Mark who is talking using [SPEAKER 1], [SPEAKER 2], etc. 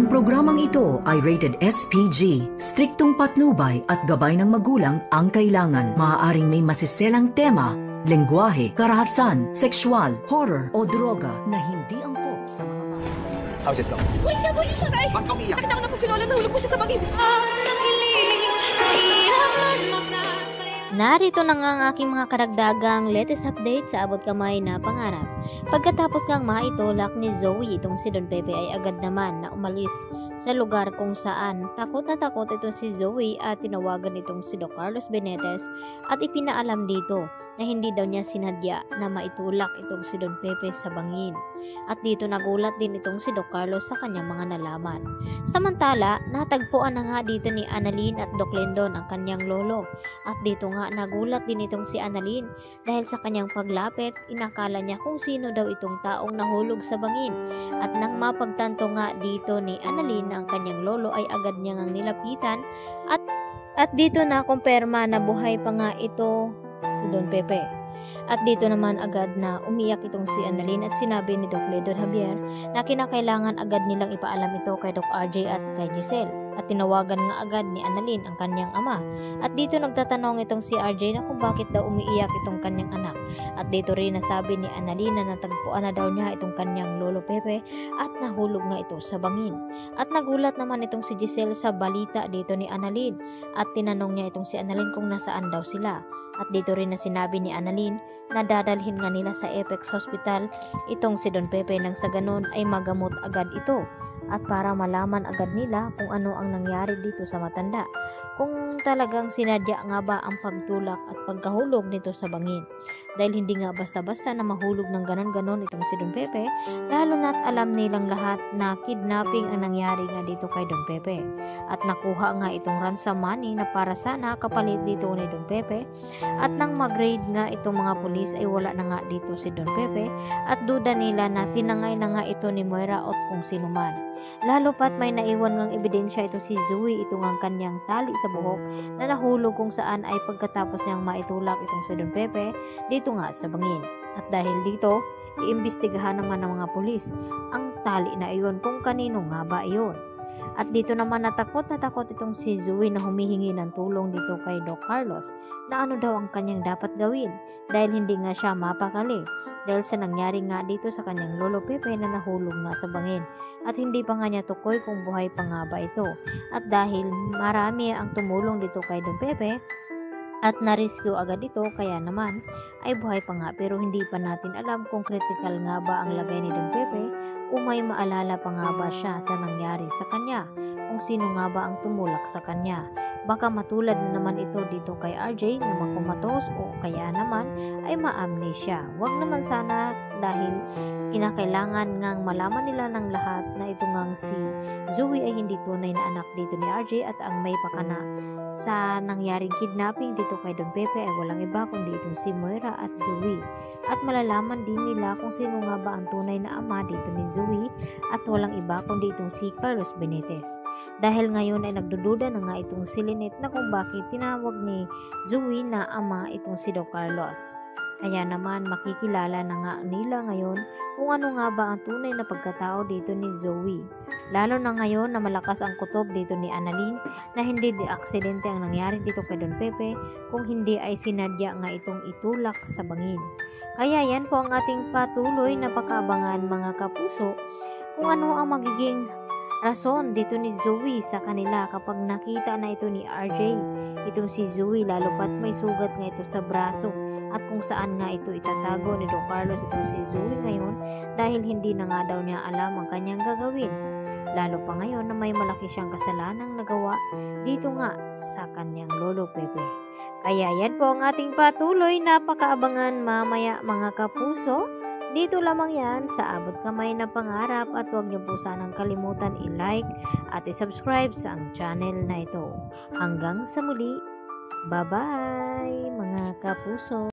[SPEAKER 1] Ang programang ito ay rated SPG. Striktong patnubay at gabay ng magulang ang kailangan. Maaaring may masiselang tema, lengguwahe, karahasan, sexual, horror o droga na hindi angkop sa mga bata.
[SPEAKER 2] How's it go?
[SPEAKER 3] Buhay siya, tay!
[SPEAKER 2] Ba't umiyak?
[SPEAKER 3] Nakita ko na po si Lola, nahulog po siya sa bangin.
[SPEAKER 4] Narito na nga ang aking mga karagdagang latest update sa abot kamay na pangarap. Pagkatapos ngang maitulak ni Zoe itong si Don Pepe ay agad naman na umalis sa lugar kung saan takot na takot itong si Zoe at tinawagan itong si Doc Carlos Benitez at ipinaalam dito na hindi daw niya sinadya na maitulak itong si Don Pepe sa bangin. At dito nagulat din itong si Doc Carlos sa kanyang mga nalaman. Samantala, natagpuan na nga dito ni Annalyn at Doc Lindon ang kanyang lolo. At dito nga nagulat din itong si Annalyn dahil sa kanyang paglapit, inakala niya kung sino daw itong taong nahulog sa bangin. At nang mapagtanto nga dito ni Annalyn na ang kanyang lolo ay agad niya ngang nilapitan at dito na kumpirma na buhay pa nga ito si Don Pepe. At dito naman agad na umiyak itong si Annalyn at sinabi ni Doc Lindon Javier na kinakailangan agad nilang ipaalam ito kay Doc RJ at kay Giselle. At tinawagan nga agad ni Annalyn ang kanyang ama. At dito nagtatanong itong si RJ na kung bakit daw umiiyak itong kanyang anak. At dito rin nasabi ni Annalyn na natagpuan na daw niya itong kanyang lolo Pepe at nahulog nga ito sa bangin. At nagulat naman itong si Giselle sa balita dito ni Annalyn at tinanong niya itong si Annalyn kung nasaan daw sila. At dito rin na sinabi ni Annalyn na dadalhin nga nila sa Apex Hospital itong si Don Pepe nang sa ganun ay magamot agad ito at para malaman agad nila kung ano ang nangyari dito sa matanda. Kung talagang sinadya nga ba ang pagtulak at pagkahulog nito sa bangin. Dahil hindi nga basta-basta na mahulog ng ganon-ganon itong si Don Pepe, lalo na't alam nilang lahat na kidnapping ang nangyari nga dito kay Don Pepe. At nakuha nga itong ransom money na para sana kapalit dito ni Don Pepe. At nang mag-raid nga itong mga pulis ay wala na nga dito si Don Pepe at duda nila na tinangay na nga ito ni Moira at kung sino man. Lalo pat may naiwan ngang ebidensya ito si Zoe itong ang kanyang tali sa buhok na nahulog kung saan ay pagkatapos niyang maitulak itong si Don Pepe dito nga sa bangin. At dahil dito, iimbestigahan naman ng mga pulis ang tali na iyon kung kanino nga ba iyon. At dito naman natakot na takot itong si Zoe na humihingi ng tulong dito kay Doc Carlos na ano daw ang kanyang dapat gawin dahil hindi nga siya mapakali dahil sa nangyari nga dito sa kanyang lolo Pepe na nahulog nga sa bangin at hindi pa nga niya tukoy kung buhay pa nga ba ito. At dahil marami ang tumulong dito kay Don Pepe at na-rescue agad ito kaya naman ay buhay pa nga pero hindi pa natin alam kung critical nga ba ang lagay ni Don Pepe o may maalala pa nga ba siya sa nangyari sa kanya kung sino nga ba ang tumulak sa kanya. Baka matulad na naman ito dito kay RJ na makumatos o kaya naman ay ma-amnesia. Huwag naman sana dahil kinakailangan ngang malaman nila ng lahat na ito ngang si Zoe ay hindi tunay na anak dito ni RJ at ang may pakana sa nangyaring kidnapping dito kay Don Pepe ay walang iba kundi itong si Moira at Zoe. At malalaman din nila kung sino nga ba ang tunay na ama dito ni Zoe at walang iba kundi itong si Carlos Benitez. Dahil ngayon ay nagdududa na nga itong si Lynette na kung bakit tinawag ni Zoe na ama itong si Doc Carlos. Kaya naman makikilala na nga nila ngayon kung ano nga ba ang tunay na pagkatao dito ni Zoe. Lalo na ngayon na malakas ang kutob dito ni Annalyn na hindi di aksidente ang nangyari dito kay Don Pepe kung hindi ay sinadya nga itong itulak sa bangin. Kaya yan po ang ating patuloy na pag-aabangan mga kapuso kung ano ang magiging rason dito ni Zoe sa kanila kapag nakita na ito ni RJ. Itong si Zoe lalo pat may sugat nga ito sa braso at kung saan nga ito itatago ni Doc Carlos itong si Zoe ngayon dahil hindi na nga daw niya alam ang kanyang gagawin. Lalo pa ngayon na may malaki siyang kasalanang nagawa dito nga sa kanyang lolo Pepe. Kaya yan po ang ating patuloy na pakaabangan mamaya mga kapuso. Dito lamang yan sa abot kamay na pangarap at huwag niyo po sanang kalimutan i-like at i-subscribe sa ang channel na ito. Hanggang sa muli, bye-bye mga kapuso!